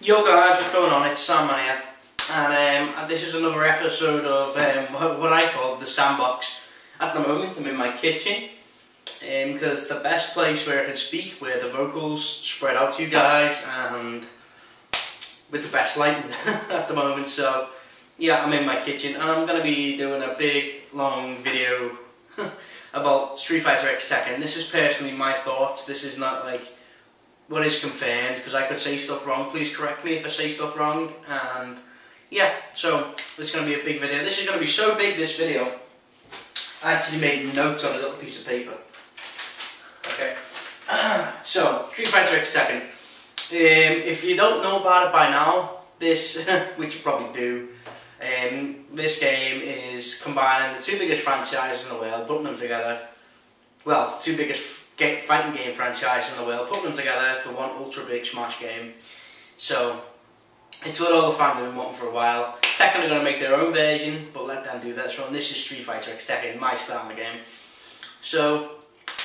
Yo guys, what's going on? It's Sam here, and this is another episode of what I call the sandbox. At the moment I'm in my kitchen, because the best place where I can speak, where the vocals spread out to you guys, and with the best lighting at the moment. So yeah, I'm in my kitchen, and I'm going to be doing a big, long video about Street Fighter X Tekken. This is personally my thoughts. This is not like what is confirmed, because I could say stuff wrong. Please correct me if I say stuff wrong. And yeah, so this is going to be a big video. This is going to be so big, this video, I actually made notes on a little piece of paper. Okay, so Street Fighter X Tekken. If you don't know about it by now, this, which you probably do, this game is combining the two biggest franchises in the world, putting them together. Well, the two biggest fighting game franchises in the world, putting them together for one ultra big smash game. So it's what all the fans have been wanting for a while. Tekken are going to make their own version, but let them do this one. This is Street Fighter X Tekken, my style of the game. So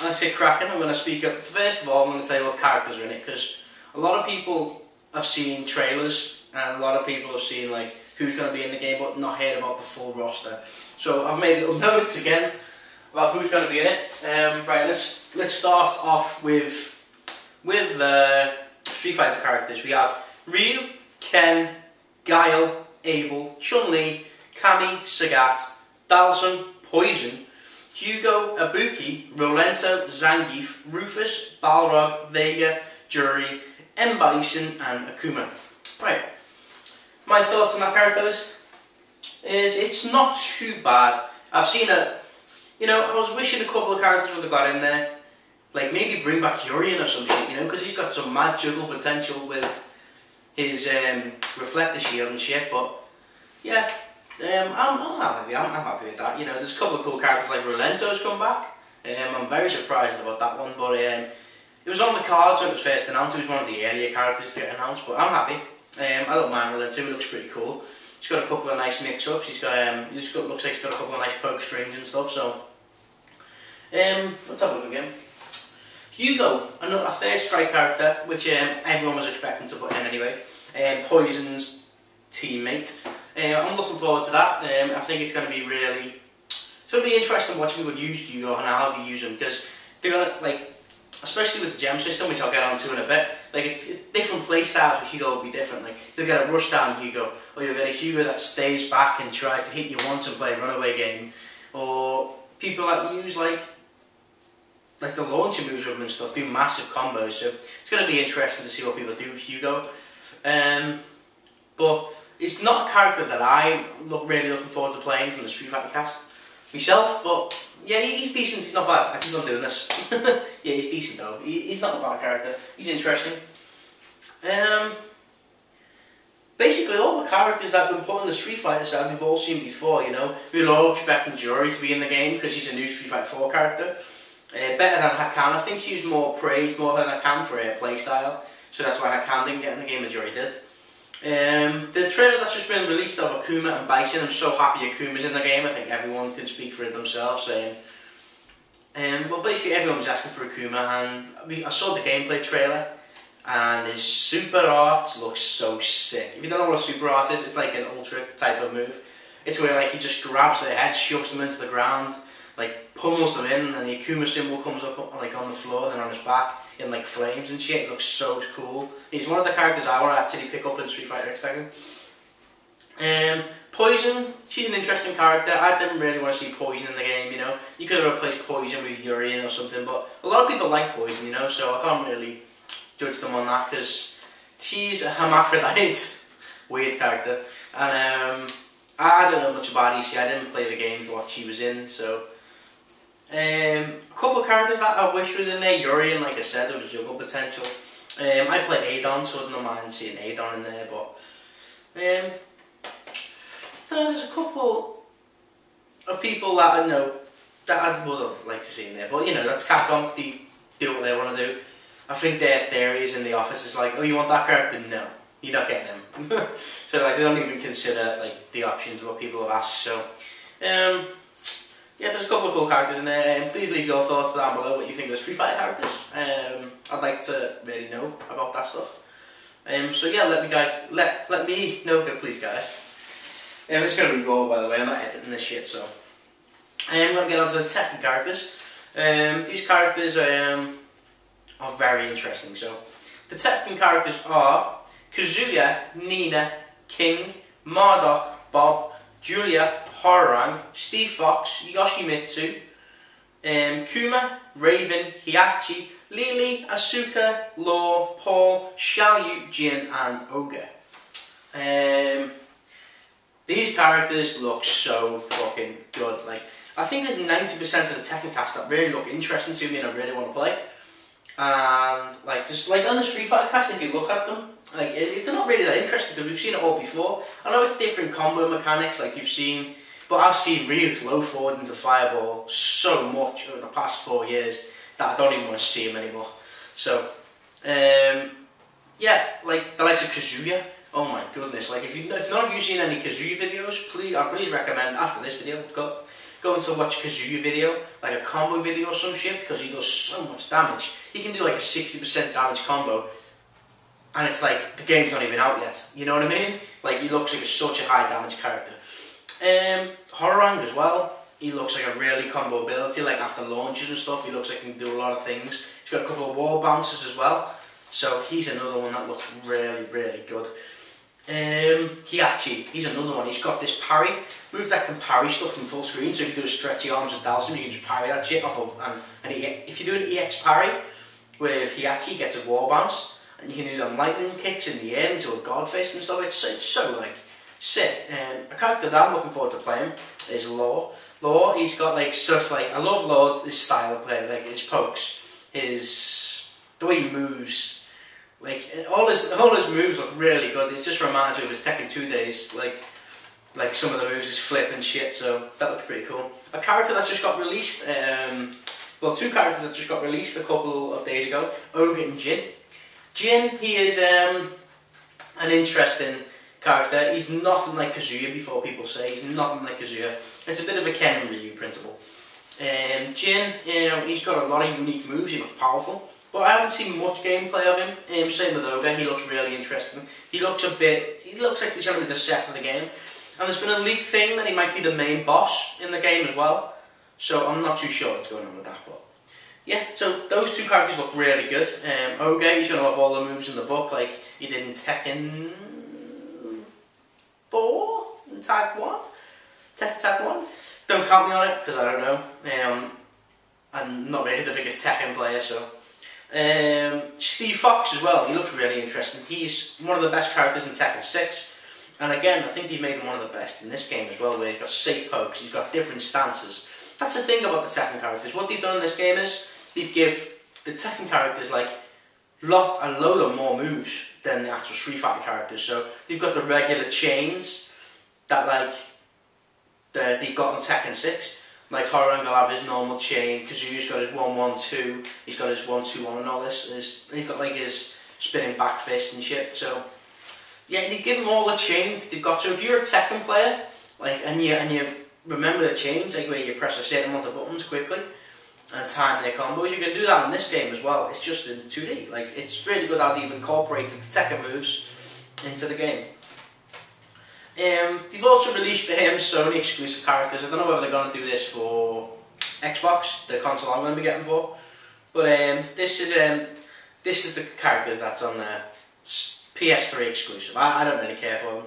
let's get cracking. I'm going to speak up. First of all, I'm going to tell you what characters are in it, because a lot of people have seen trailers, and a lot of people have seen like who's going to be in the game, but not heard about the full roster. So I've made little notes again about who's going to be in it. Right, let's start off with the Street Fighter characters. We have Ryu, Ken, Guile, Abel, Chun-Li, Cammy, Sagat, Dalson, Poison, Hugo, Ibuki, Rolento, Zangief, Rufus, Balrog, Vega, Jury, M. Bison, and Akuma. Right, my thoughts on that character list is it's not too bad. I've seen it. You know, I was wishing a couple of characters would have got in there. Like, maybe bring back Urien or some shit, you know, because he's got some mad juggle potential with his reflector shield and shit. But, yeah, I'm happy with that. You know, there's a couple of cool characters like Rolento's come back. I'm very surprised about that one, but it was on the cards when it was first announced. It was one of the earlier characters to get announced, but I'm happy. I don't mind Rolento, he looks pretty cool. He's got a couple of nice mix-ups. Looks like he's got a couple of nice poke strings and stuff. So, let's have a look again. Hugo, a third strike character, which everyone was expecting to put in anyway. Poison's teammate. I'm looking forward to that. I think it's going to be interesting watching people use Hugo and how they use him, because they're gonna, like, especially with the gem system, which I'll get onto in a bit. Like, it's different play styles with Hugo will be different. Like, you'll get a rush down Hugo, or you'll get a Hugo that stays back and tries to hit you once and play a runaway game, or people that use like the launcher moves with him and stuff, do massive combos. So it's going to be interesting to see what people do with Hugo. But it's not a character that I'm really looking forward to playing from the Street Fighter cast myself. But yeah, he's decent. He's not bad. I keep on doing this. Yeah, he's decent though. He's not a bad character. He's interesting. Basically, all the characters that have been put on the Street Fighter side we've all seen before. You know, we were all expecting Jury to be in the game because he's a new Street Fighter 4 character. Better than Hakan. I think she was more praised more than Hakan for her playstyle, so that's why Hakan didn't get in the game and Jury did. The trailer that's just been released of Akuma and Bison, I'm so happy Akuma's in the game. I think everyone can speak for it themselves, saying. But basically everyone was asking for Akuma, and I saw the gameplay trailer, and his super arts looks so sick. If you don't know what a super art is, it's like an ultra type of move. It's where like he just grabs their head, shoves them into the ground, like pummels them in, and the Akuma symbol comes up like on the floor and then on his back in like flames and shit. It looks so cool. He's one of the characters I want to actually pick up in Street Fighter X Tekken. Poison, she's an interesting character. I didn't really want to see Poison in the game, you know. You could have replaced Poison with Urien or something, but a lot of people like Poison, you know, so I can't really judge them on that, because she's a hermaphrodite. Weird character. And I don't know much about EC. I didn't play the game for what she was in, so. A couple of characters that I wish was in there. Urien, like I said, there was juggle potential. I play Adon, so I don't mind seeing Adon in there, but there's a couple of people that I know that I would have liked to see in there, but you know, that's Capcom. They do what they want to do. I think their theories in the office is like, oh, you want that character? No, you're not getting him. So like, they don't even consider like the options of what people have asked. So yeah, there's a couple of cool characters in there. Please leave your thoughts down below what you think of the Street Fighter characters. I'd like to really know about that stuff. So yeah, let me know, please guys. This is going to be raw, by the way. I'm not editing this shit, so I'm going to get on to the Tekken characters. These characters are very interesting. So the Tekken characters are Kazuya, Nina, King, Marduk, Bob, Julia, Hororang, Steve Fox, Yoshimitsu, Kuma, Raven, Hiachi, Lily, Asuka, Law, Paul, Xiaoyu, Jin, and Ogre. These characters look so fucking good. Like, I think there's 90% of the Tekken cast that really look interesting to me and I really want to play. And like, just like on the Street Fighter cast, if you look at them, like they're not really that interesting because we've seen it all before. I know it's different combo mechanics, like you've seen, but I've seen Ryu's low forward into Fireball so much over the past 4 years that I don't even want to see him anymore. So, yeah, like the likes of Kazuya. Oh my goodness! Like if none of you seen any Kazuya videos, please recommend after this video go and to watch a Kazuya video, like a combo video or some shit, because he does so much damage. He can do like a 60% damage combo, and it's like the game's not even out yet. You know what I mean? Like he looks like such a high damage character. Hororang as well. He looks like a really combo ability. Like after launches and stuff, he looks like he can do a lot of things. He's got a couple of wall bounces as well. So he's another one that looks really good. Hiachi, he's another one. He's got this parry move that can parry stuff from full screen. So if you do a stretchy arms with Dalsum, you can just parry that shit off. If you do an EX parry with Hiachi, he gets a wall bounce, and you can do them lightning kicks in the air into a god fist and stuff. It's so like sick. A character that I'm looking forward to playing is Law. Law, he's got like such like, I love Law, his style of play, like his pokes, the way he moves. Like all his moves look really good. It just reminds me of his Tekken 2 days. Like some of the moves, his flip and shit. So that looks pretty cool. A character that's just got released. Well, two characters that just got released a couple of days ago. Ogre and Jin. Jin, he is an interesting character. He's nothing like Kazuya. Before people say he's nothing like Kazuya. It's a bit of a Ken and Ryu principle. Jin, he's got a lot of unique moves. He looks powerful. But I haven't seen much gameplay of him. Same with Ogre, he looks really interesting. He looks like he's going to be the set of the game. And there's been a leak thing that he might be the main boss in the game as well. So I'm not too sure what's going on with that. But yeah, so those two characters look really good. Ogre, he's going to have all the moves in the book like he did in Tekken 4? In Tag 1? Tag 1? Don't count me on it, because I don't know. I'm not really the biggest Tekken player, so... Steve Fox as well, he looks really interesting. He's one of the best characters in Tekken 6, and again I think they've made him one of the best in this game as well, where he's got safe pokes, he's got different stances. That's the thing about the Tekken characters. What they've done in this game is they've give the Tekken characters like a load of more moves than the actual Street Fighter characters. So they've got the regular chains that like they've got in Tekken 6. Like Hororang will have his normal chain, Kazuya's got his 1-1-2, he's got his 1-2-1 and all this, he's got like his spinning back fist and shit. So yeah, they give him all the chains they've got. So if you're a Tekken player, like and you remember the chains, like where you press a certain amount of buttons quickly and time their combos, you can do that in this game as well. It's just in 2D. Like it's really good how they've incorporated the Tekken moves into the game. They've also released Sony exclusive characters. I don't know whether they're going to do this for Xbox, the console I'm going to be getting for. But this is the characters that's on the PS3 exclusive. I don't really care for them.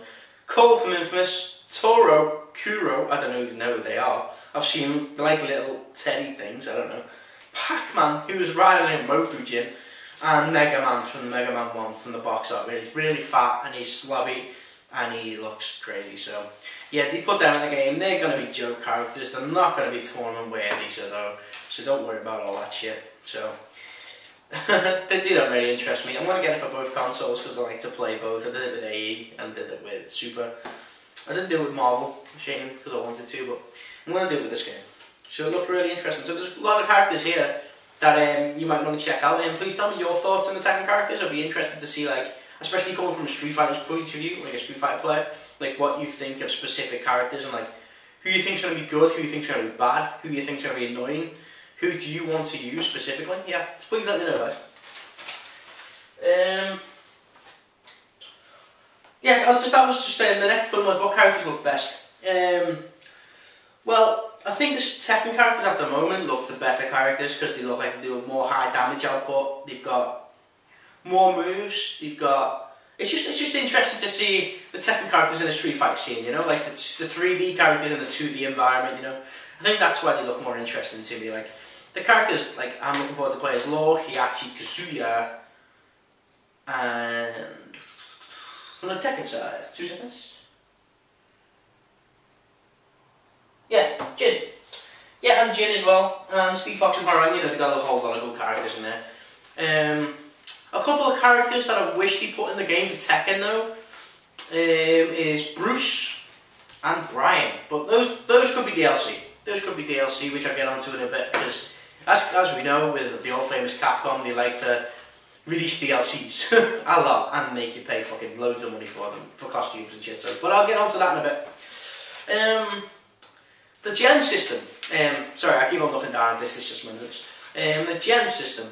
Cole from Infamous, Toro, Kuro, I don't even know who they are. I've seen them, they're like little teddy things, I don't know. Pac-Man, who was riding in Roku Gym, and Mega Man from the Mega Man 1 from the box art. He's really fat and he's slobby. And he looks crazy, so yeah, they put them in the game. They're going to be joke characters, they're not going to be tournament worthy, so don't worry about all that shit. So they don't really interest me. I'm going to get it for both consoles because I like to play both. I did it with AE and did it with Super. I didn't do it with Marvel, shame, because I wanted to, but I'm going to do it with this game. So it looked really interesting. So there's a lot of characters here that you might want to check out. And please tell me your thoughts on the Tekken characters. I'd be interested to see, like, especially coming from a Street Fighter's point of view, like a Street Fighter player, like what you think of specific characters and like who you think's going to be good, who you think's going to be bad, who you think's going to be annoying, who do you want to use specifically? Yeah, please let me know, guys. yeah, that was just the next point was what characters look best. Well, I think the Tekken characters at the moment look the better characters because they look like they do more high damage output. They've got more moves. They've got. It's just interesting to see the Tekken characters in a Street Fighter scene. You know, like the 3D characters in the 2D environment. You know, I think that's why they look more interesting to me. Like the characters, like I'm looking forward to playing as Law, Hiachi, Kazuya, and from the Tekken side, 2 seconds. Yeah, Jin. Yeah, and Jin as well. And Steve Fox and Haran, you know, they got a whole lot of good characters in there. A couple of characters that I wish they put in the game for Tekken though is Bruce and Brian. But those could be DLC. Those could be DLC, which I'll get onto in a bit, because as we know, with the old famous Capcom, they like to release DLCs a lot and make you pay fucking loads of money for them, for costumes and shit. So, but I'll get onto that in a bit. The gem system. Sorry, I keep on looking down at this. It's just my notes. The gem system.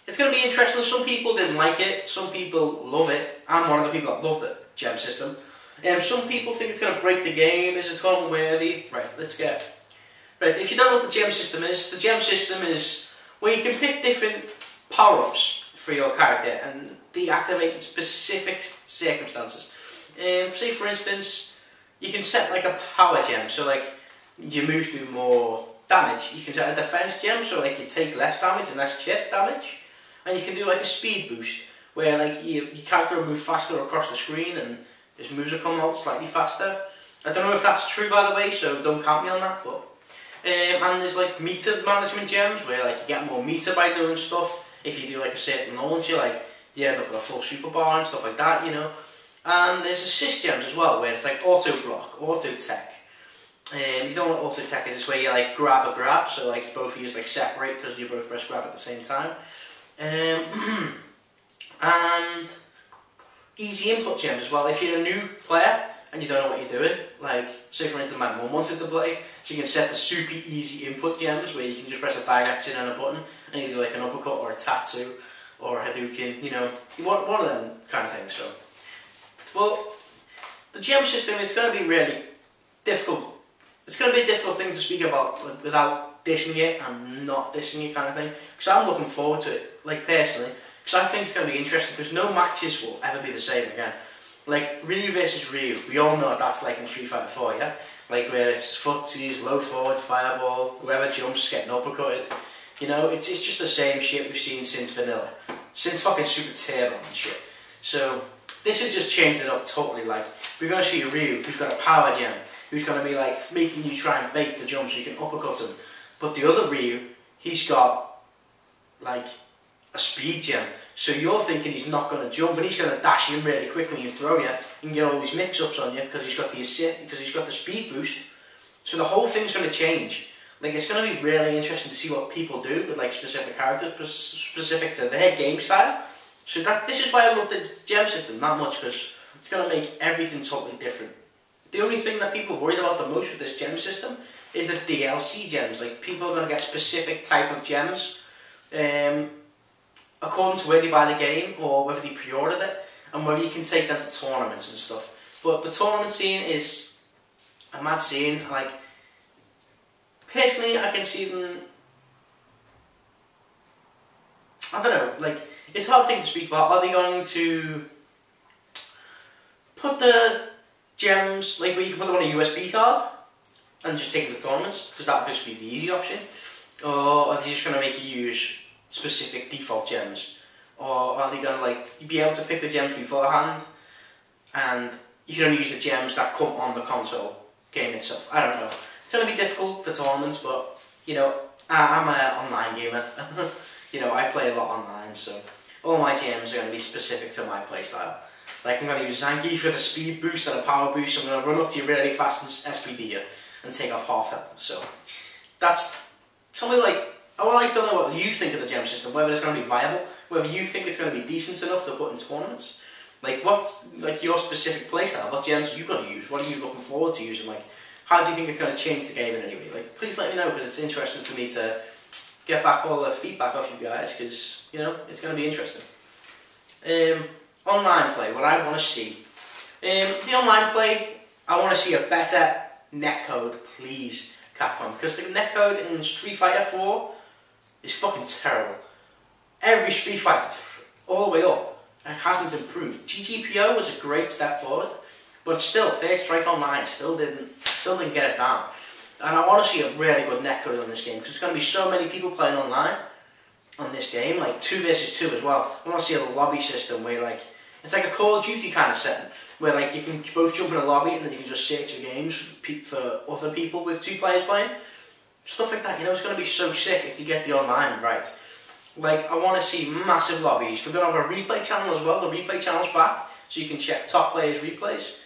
It's going to be interesting. Some people didn't like it. Some people love it. I'm one of the people that love the gem system. Some people think it's going to break the game. Is it tournament worthy? Right. Let's get. Right. If you don't know what the gem system is where you can pick different power-ups for your character and they activate in specific circumstances. Say for instance, you can set like a power gem, so like your moves do more damage. You can set a defense gem, so like you take less damage and less chip damage. And you can do like a speed boost, where like your character will move faster across the screen and his moves will come out slightly faster. I don't know if that's true, by the way, so don't count me on that. But and there's like meter management gems, where like you get more meter by doing stuff. If you do like a certain launcher, like you end up with a full super bar and stuff like that, you know. And there's assist gems as well, where it's like auto block, auto tech. You don't know what auto tech is. It's where you like grab a grab, so like both of you like separate because you both press grab at the same time. And easy input gems as well. If you're a new player and you don't know what you're doing, like say for instance my mum wanted to play, so you can set the super easy input gems where you can just press a direction and a button and you do like an uppercut or a tatsu or a Hadouken, you know, one of them kind of things. So. Well, the gem system, it's going to be really difficult. It's going to be a difficult thing to speak about without dissing it and not dissing it kind of thing. Because I'm looking forward to it, like personally, because I think it's going to be interesting because no matches will ever be the same again. Like Ryu versus Ryu, we all know what that's like in Street Fighter 4, yeah? Like where it's footsies, low forward, fireball, whoever jumps getting uppercutted. You know, it's just the same shit we've seen since Vanilla. Since fucking Super Turbo and shit. So this has just changed it up totally. Like we're going to see a Ryu who's got a power gem, who's going to be like making you try and bait the jump so you can uppercut him. But the other Ryu, he's got like a speed gem, so you're thinking he's not going to jump and he's going to dash in really quickly and throw you and get all these mix-ups on you because he's got the assist, because he's got the speed boost. So the whole thing's going to change. Like it's going to be really interesting to see what people do with like specific characters, specific to their game style. So this is why I love the gem system that much, because it's going to make everything totally different. The only thing that people are worried about the most with this gem system is the DLC gems. Like people are going to get specific type of gems according to where they buy the game or whether they pre-ordered it and whether you can take them to tournaments and stuff. But the tournament scene is a mad scene. Like personally, I can see them. I don't know. Like it's a hard thing to speak about. Are they going to put the gems like where you can put them on a USB card and just take them to tournaments, because that would just be the easy option? Or are they just going to make you use specific default gems? Or are they going to like be able to pick the gems beforehand and you can only use the gems that come on the console game itself? I don't know. It's going to be difficult for tournaments, but you know, I'm an online gamer. You know, I play a lot online, so all my gems are going to be specific to my playstyle. Like I'm going to use Zangief for the speed boost and a power boost. I'm going to run up to you really fast and SPD you and take off half health. So that's something like, I would like to know what you think of the gem system, whether it's going to be viable, whether you think it's going to be decent enough to put in tournaments. Like what's like your specific playstyle, what gems are you going to use, what are you looking forward to using, like how do you think it's going to change the game in any way? Like please let me know, because it's interesting for me to get back all the feedback off you guys, because you know, it's going to be interesting. online play, what I want to see. The online play, I want to see a better netcode, please, Capcom, because the netcode in Street Fighter 4 is fucking terrible. Every Street Fighter, all the way up, it hasn't improved. GTPO was a great step forward, but still, Third Strike Online still didn't get it down. And I want to see a really good netcode on this game, because there's going to be so many people playing online on this game, like 2 versus 2 as well. I want to see a lobby system where, like, it's like a Call of Duty kind of setting, where like you can both jump in a lobby and then you can just search for games for other people with 2 players playing. Stuff like that, you know, it's going to be so sick if you get the online right. Like, I want to see massive lobbies. We're going to have a replay channel as well. The replay channel's back, so you can check top players' replays.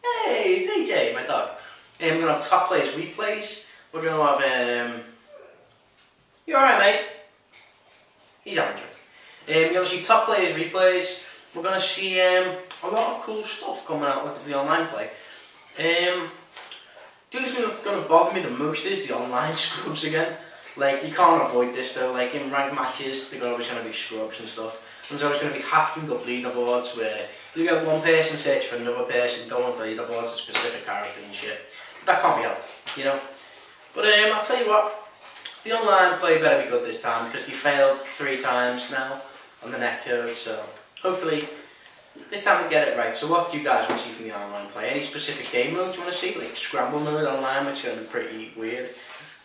Hey, it's AJ, my dog. We're going to have top players' replays. We're going to have, you alright, mate? He's having a drink. We're going to see top players' replays. We're going to see a lot of cool stuff coming out with the online play. The only thing that's going to bother me the most is the online scrubs again. Like, you can't avoid this though. Like, in ranked matches, there's always going to be scrubs and stuff. And there's always going to be hacking up leaderboards where you get one person search for another person, go on the leaderboards, a specific character and shit. That can't be helped, you know. But I'll tell you what, the online play better be good this time, because they failed 3 times now on the netcode, so hopefully this time we get it right. So what do you guys want to see from the online play? Any specific game modes you want to see? Like scramble mode online, which is going to be pretty weird.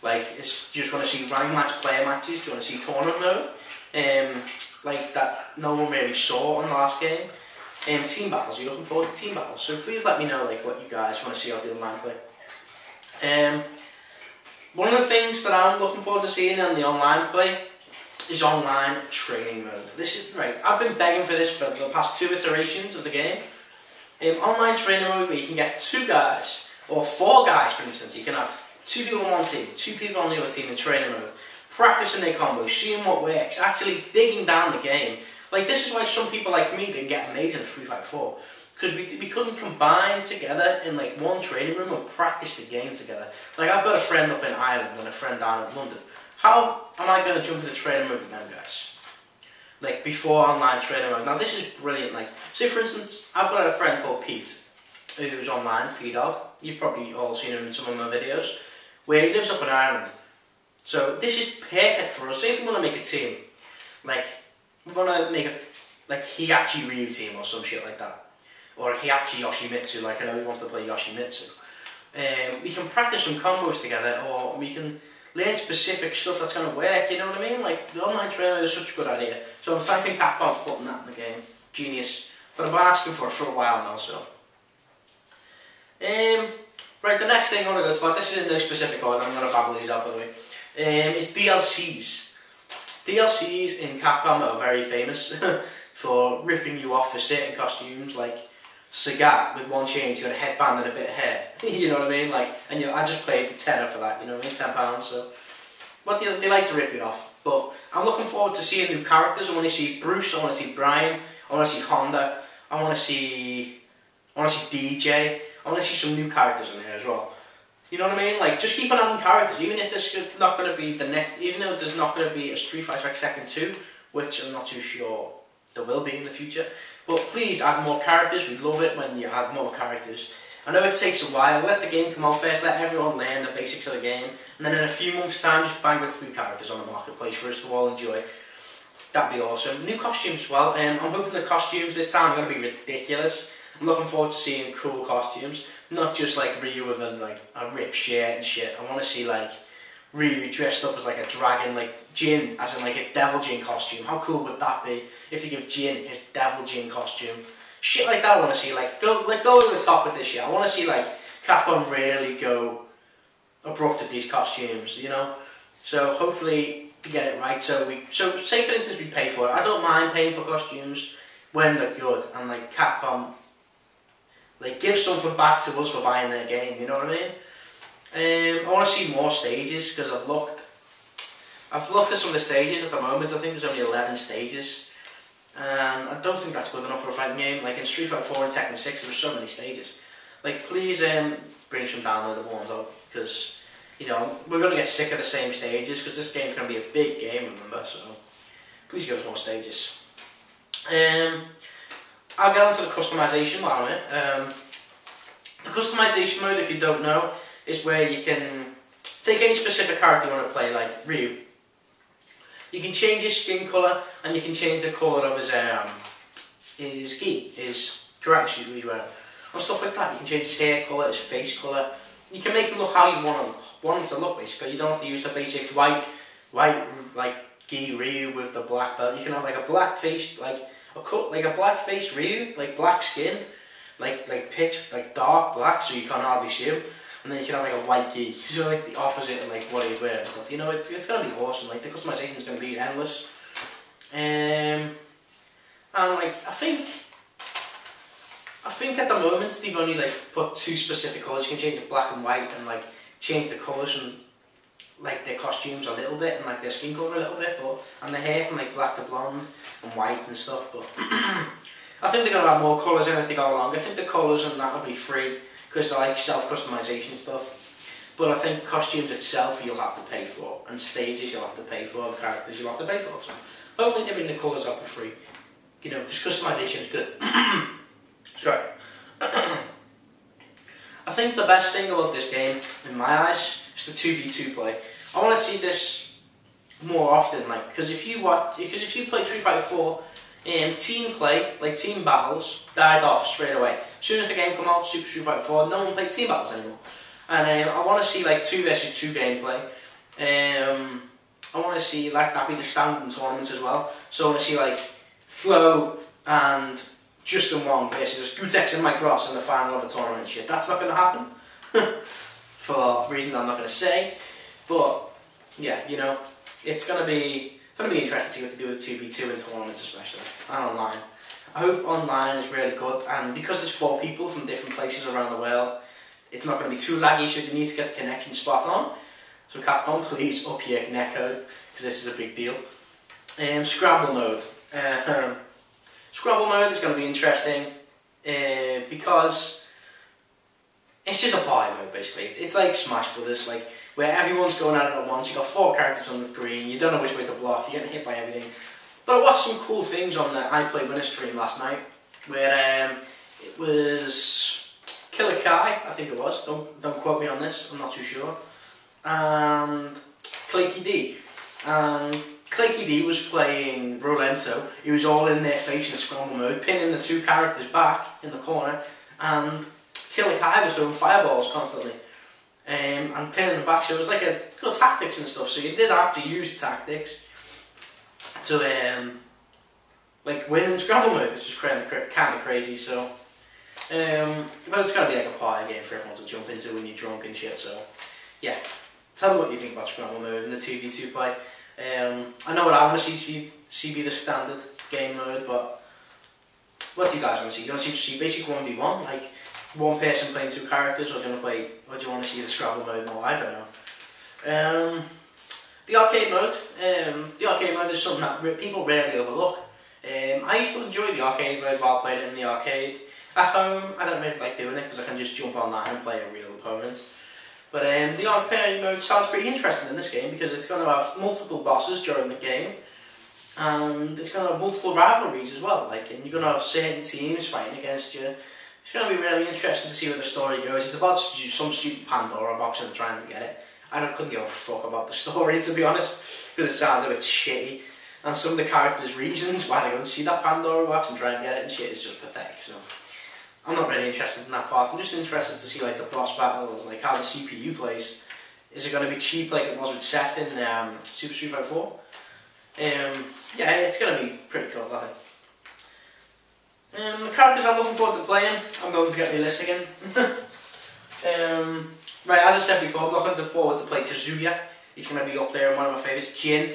Like, do you just want to see rank match player matches? Do you want to see tournament mode? Like that no one really saw on the last game. Team battles, are you looking forward to team battles? So please let me know like what you guys want to see out the online play. One of the things that I'm looking forward to seeing in the online play is online training mode. This is right. I've been begging for this for the past 2 iterations of the game. Online training mode where you can get 2 guys or 4 guys, for instance. You can have 2 people on one team, 2 people on the other team in training mode, practicing their combos, seeing what works, actually digging down the game. Like, this is why some people like me didn't get amazing at Street Fighter 4. Because we couldn't combine together in like one training room and practice the game together. Like, I've got a friend up in Ireland and a friend down in London. How am I going to jump into training mode with them guys? Like, before online training mode. Now this is brilliant. Like, say for instance, I've got a friend called Pete, who's online, P-Dog. You've probably all seen him in some of my videos, where he lives up in Ireland. So this is perfect for us. Say if we want to make a team, like, we want to make a like Hiachi Ryu team or some shit like that. Or Hiachi Yoshimitsu, like I know he wants to play Yoshimitsu. We can practice some combos together, or we can learn specific stuff that's going to work, you know what I mean? Like, the online training is such a good idea. So I'm thanking Capcom for putting that in the game. Genius. But I've been asking for it for a while now, so. Right, the next thing I want to go to about, this is in no specific order, I'm going to babble these out by the way, is DLCs. DLCs in Capcom are very famous for ripping you off for certain costumes, like Sagat with one change, you got a headband and a bit of hair. You know what I mean? Like, and I just paid the tenner for that, you know what I mean? £10, so. But they like to rip you off. But I'm looking forward to seeing new characters. I want to see Bruce, I want to see Brian, I want to see Honda, I want to see DJ, I want to see some new characters in there as well. You know what I mean? Like, just keep on adding characters, even if there's not going to be even though there's not going to be a Street Fighter Tekken 2, which I'm not too sure there will be in the future. But please add more characters. We love it when you add more characters. I know it takes a while. Let the game come out first. Let everyone learn the basics of the game, and then in a few months' time, just bang a few characters on the marketplace for us to all enjoy. That'd be awesome. New costumes as well. I'm hoping the costumes this time are going to be ridiculous. I'm looking forward to seeing cool costumes, not just like Ryu with a ripped shirt and shit. I want to see like Ryu dressed up as like a dragon, like Jin as in like a Devil Jin costume. How cool would that be if they give Jin his Devil Jin costume? Shit like that I want to see. Like go over the top with this shit. I want to see like Capcom really go abrupt at these costumes, you know. So hopefully to get it right. So say for instance we pay for it. I don't mind paying for costumes when they're good, and like Capcom like give something back to us for buying their game. You know what I mean? I want to see more stages, because I've looked at some of the stages at the moment. I think there's only 11 stages, and I don't think that's good enough for a fighting game. Like in Street Fighter 4 and Tekken 6 there were so many stages. Like please bring some downloadable ones out, because you know we're going to get sick of the same stages, because this game's going to be a big game, remember, so please give us more stages. I'll get onto the customization while I'm here. The customization mode, if you don't know, is where you can take any specific character you want to play, like Ryu. You can change his skin colour, and you can change the colour of his gi, his karate suit he's wearing, and stuff like that. You can change his hair colour, his face colour. You can make him look how you want him to look, basically. You don't have to use the basic white like gi Ryu with the black belt. You can have like a black face, like a black face Ryu, like black skin, like pitch, like dark black, so you can't hardly see him. And then you can have like a white gi, so like the opposite of like what he's wearing and stuff. You know, it's gonna be awesome. Like the customization is gonna be endless. And like I think at the moment they've only like put 2 specific colours. You can change it black and white, and like change the colours from like their costumes a little bit, and like their skin colour a little bit, and the hair from like black to blonde and white and stuff. But I think they're gonna have more colours in as they go along. I think the colours and that will be free, because they're like self-customization stuff. But I think costumes itself you'll have to pay for, and stages you'll have to pay for, the characters you'll have to pay for. So hopefully they bring the colours up for free, you know, because customization is good. Sorry. I think the best thing about this game, in my eyes, is the 2v2 play. I want to see this more often, like, because if you play Street Fighter 4, team play, like team battles, died off straight away. As soon as the game came out, Super Street Fighter 4, no one played team battles anymore. And I want to see like 2 versus 2 gameplay. I want to see like that be the standard in tournaments as well. So I want to see like Flo and Justin Wong versus Gutex and Mike Ross in the final of a tournament and shit. That's not going to happen. For reasons I'm not going to say. But yeah, you know, it's going to be interesting to see what they do with 2v2 in tournaments especially, and online. I hope online is really good, and because there's 4 people from different places around the world, it's not going to be too laggy, so you need to get the connection spot on. So Capcom, please up your netcode, because this is a big deal. Scrabble mode. Scrabble mode is going to be interesting, because it's just a party mode basically. It's like Smash Brothers, like where everyone's going at it at once. You got 4 characters on the green. You don't know which way to block. You're getting hit by everything. But I watched some cool things on the iPlay Winner stream last night, where it was Killer Kai, I think it was. Don't quote me on this. I'm not too sure. And Claky D. And Claky D was playing Rolento. He was all in their face in scramble mode, pinning the 2 characters back in the corner, and Killer Kai was throwing fireballs constantly. And pinning them back, so it was like a good tactics and stuff. So you did have to use tactics to like win in scramble mode, which is kind of crazy. So, but it's gonna be like a party game for everyone to jump into when you're drunk and shit. So, yeah, tell me what you think about scramble mode and the 2v2 play. I know what I want to see be the standard game mode, but what do you guys want to see? Do you want to see basic 1v1, like 1 person playing 2 characters, or do you want to see the Scrabble mode more? I don't know. The arcade mode. The arcade mode is something that people rarely overlook. I used to enjoy the arcade mode while playing it in the arcade. At home, I don't really like doing it because I can just jump online and play a real opponent. But the arcade mode sounds pretty interesting in this game, because it's going to have multiple bosses during the game, and it's going to have multiple rivalries as well. Like, and you're going to have certain teams fighting against you. It's going to be really interesting to see where the story goes. It's about some stupid Pandora box and trying to get it. I couldn't give a fuck about the story, to be honest, because it sounds a bit shitty. And some of the characters' reasons why they go and see that Pandora box and try and get it and shit is just pathetic. So I'm not really interested in that part. I'm just interested to see like the boss battles, like how the CPU plays. Is it going to be cheap like it was with Seth in Super Street Fighter 4? Yeah, it's going to be pretty cool, I think. The characters I'm looking forward to playing, I'm going to get my list again. Right, as I said before, I'm looking forward to play Kazuya. He's going to be up there and one of my favourites, Jin.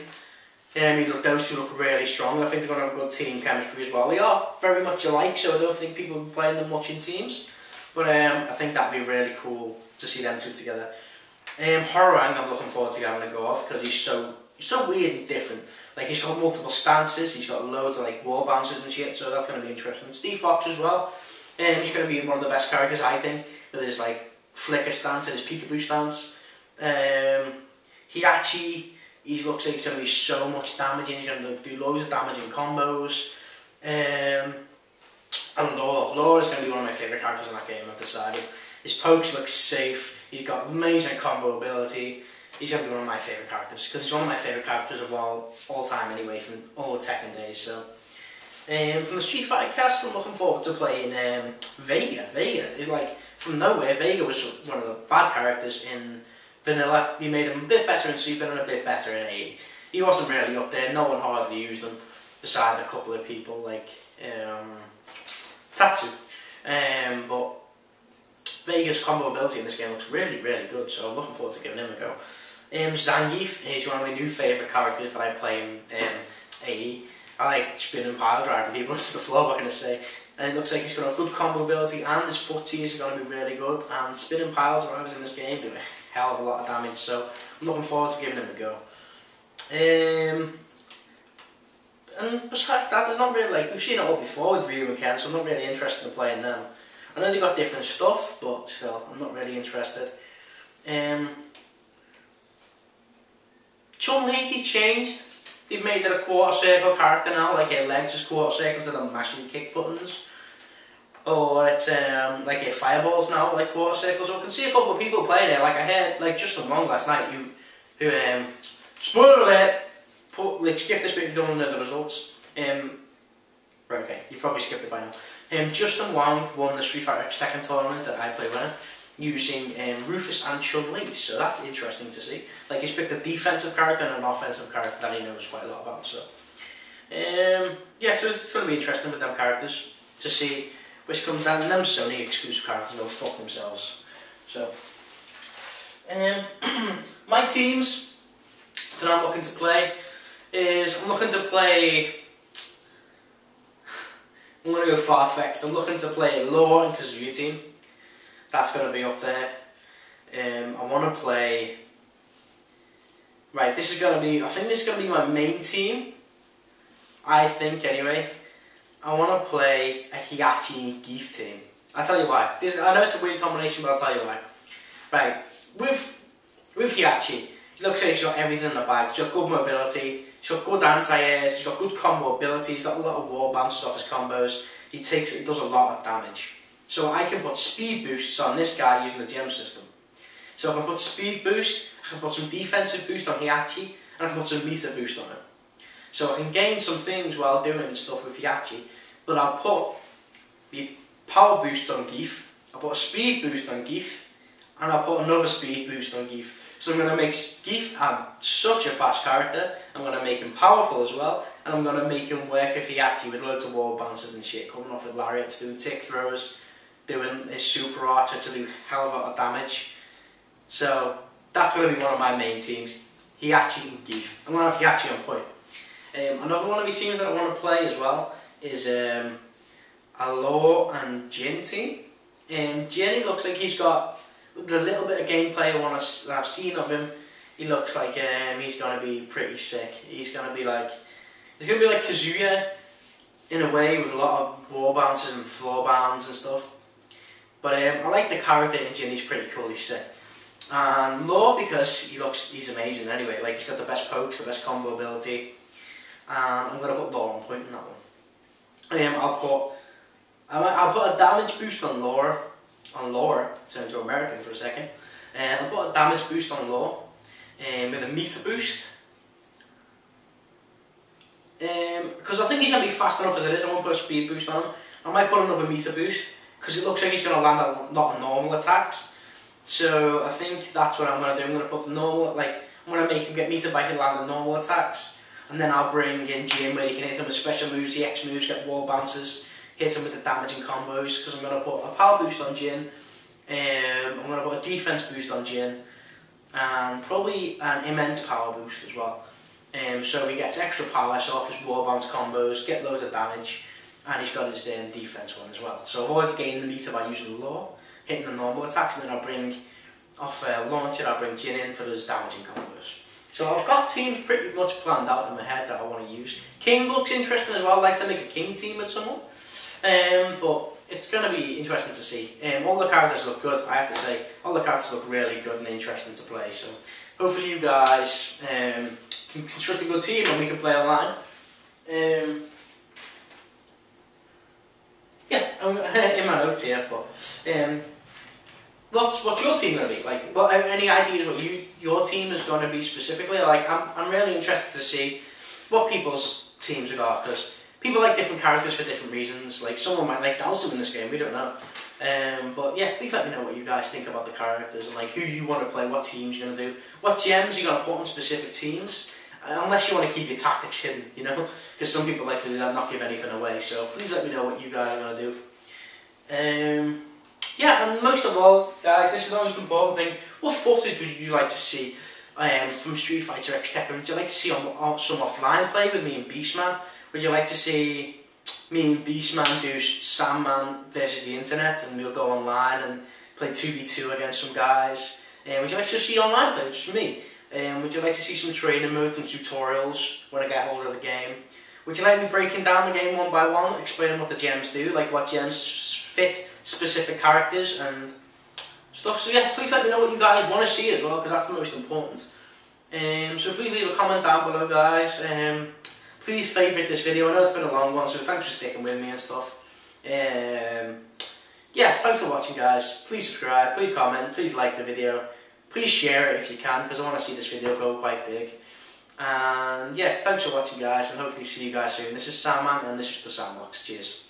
Those 2 look really strong. I think they're going to have a good team chemistry as well. They are very much alike, so I don't think people will be playing them much in teams. But I think that'd be really cool to see them 2 together. Horrorang, I'm looking forward to having a go off, because he's so weird and different. Like, he's got multiple stances, he's got loads of like wall bouncers and shit, so that's going to be interesting. Steve Fox as well, he's going to be one of the best characters, I think, with his like flicker stance and his peekaboo stance. Hiachi, he looks like he's going to be so much damage, and he's going to do loads of damage in combos. And Law is going to be one of my favourite characters in that game, I've decided. His pokes look safe, he's got amazing combo ability. He's going to be one of my favourite characters, because he's one of my favourite characters of all time anyway, from all the Tekken days. So, from the Street Fighter cast, I'm looking forward to playing Vega. Vega, like, from nowhere, Vega was one of the bad characters in Vanilla. He made him a bit better in Super and a bit better in 80. He wasn't really up there, no one hardly used him, besides a couple of people like Tattoo. But Vega's combo ability in this game looks really, really good, so I'm looking forward to giving him a go. Zangief is one of my new favourite characters that I play in AE. I like spinning pile driving people into the floor, what can I say? And it looks like he's got a good combo ability, and his footsies are going to be really good, and spinning pile drivers in this game do a hell of a lot of damage, so I'm looking forward to giving him a go. And besides that, there's not really, like, we've seen it all before with Ryu and Ken, so I'm not really interested in playing them. I know they got different stuff, but still, I'm not really interested. Chun-Li, they changed. They've made it a quarter circle character now, like her legs is quarter circles instead of mashing kick buttons. Or it's like her fireballs now, like quarter circles. So I can see a couple of people playing it. Like I heard, like Justin Wong last night, who spoiler alert, like skip this bit if you don't know the results. Right, okay, you've probably skipped it by now. Justin Wong won the Street Fighter Tekken tournament that I played with using Rufus and Chun-Li, so that's interesting to see. Like, he's picked a defensive character and an offensive character that he knows quite a lot about, so yeah, so it's going to be interesting with them characters to see which comes down. And them Sony exclusive characters go fuck themselves. So my teams that I'm looking to play is, I'm going to go far-fetched. I'm looking to play Law and Kazuya team. That's going to be up there. I want to play... Right, this is going to be... I think this is going to be my main team. I think, anyway. I want to play a Heihachi Gief team. I'll tell you why. I know it's a weird combination, but I'll tell you why. Right, with Heihachi, he looks like he's got everything in the bag. He's got good mobility, he's got good anti-airs, he's got good combo ability, he's got a lot of wall bounces off his combos. He does a lot of damage. So I can put speed boosts on this guy using the gem system. So I can put speed boost, I can put some defensive boost on Heihachi, and I can put some meter boost on him. So I can gain some things while doing stuff with Heihachi, but I'll put the power boost on Gief, I'll put a speed boost on Gief, and I'll put another speed boost on Gief. So I'm going to make Gief such a fast character, I'm going to make him powerful as well, and I'm going to make him work with Heihachi with loads of wall bounces and shit, coming off with lariats, doing tick throws, doing his super archer to do hell of a lot of damage. So that's going to be one of my main teams, Heihachi and Gief. I'm going to have Heihachi on point. Another one of my teams that I want to play as well is a Law and Jin team. Jin, he looks like he's got the little bit of gameplay I've seen of him. He looks like he's going to be pretty sick. He's going to be like Kazuya in a way, with a lot of wall bounces and floor bounds and stuff. But I like the character in Jin. He's pretty cool. He's sick. And Law, because he's amazing anyway. Like, he's got the best pokes, the best combo ability. And I'm going to put Law on point in that one. I'll put a damage boost on Law. Turn to American for a second. I'll put a damage boost on Law with a meter boost. Because I think he's going to be fast enough as it is. I won't put a speed boost on him. I might put another meter boost, because it looks like he's going to land a lot of normal attacks. So I think that's what I'm going to do. I'm going to put the normal, like, I'm going to make him get metered by him landing normal attacks. And then I'll bring in Jin, where he can hit him with special moves, the X moves, get wall bounces, hit him with the damaging combos, because I'm going to put a power boost on Jin. I'm going to put a defense boost on Jin, and probably an immense power boost as well. So he gets extra power, so off his wall bounce combos, get loads of damage, and he's got his defense one as well. So I've already gained the meter by using the Law, hitting the normal attacks, and then I'll bring off launcher, I'll bring Jin in for those damaging combos. So I've got teams pretty much planned out in my head that I want to use. King looks interesting as well. I'd like to make a King team with someone. But it's going to be interesting to see. All the characters look good, I have to say. All the characters look really good and interesting to play. So hopefully you guys can construct a good team and we can play online. Yeah, I'm in my notes here, but what's your team gonna be like? What any ideas what your team is gonna be specifically? Like I'm really interested to see what people's teams have got, because people like different characters for different reasons. Like someone might like Dalsum in this game, we don't know. But yeah, please let me know what you guys think about the characters and like who you want to play, what teams you're gonna do, what gems you're gonna put on specific teams. Unless you want to keep your tactics hidden, you know, because some people like to do that, not give anything away. So please let me know what you guys are gonna do. Yeah, and most of all, guys, this is the most important thing. What footage would you like to see from Street Fighter X Tekken? Would you like to see some offline play with me and Beastman? Would you like to see me and Beastman do Sandman versus the internet, and we'll go online and play 2v2 against some guys? Would you like to see online play with just me? Would you like to see some training mode and tutorials when I get hold of the game? Would you like me breaking down the game one by one, explaining what the gems do, like what gems fit specific characters and stuff? So yeah, please let me know what you guys want to see as well, because that's the most important. So please leave a comment down below, guys. Please favourite this video. I know it's been a long one, so thanks for sticking with me and stuff. Yes, thanks for watching, guys. Please subscribe, please comment, please like the video. Please share it if you can, because I want to see this video go quite big. And yeah, thanks for watching, guys, and hopefully see you guys soon. This is Sandman, and this is the Sandbox. Cheers.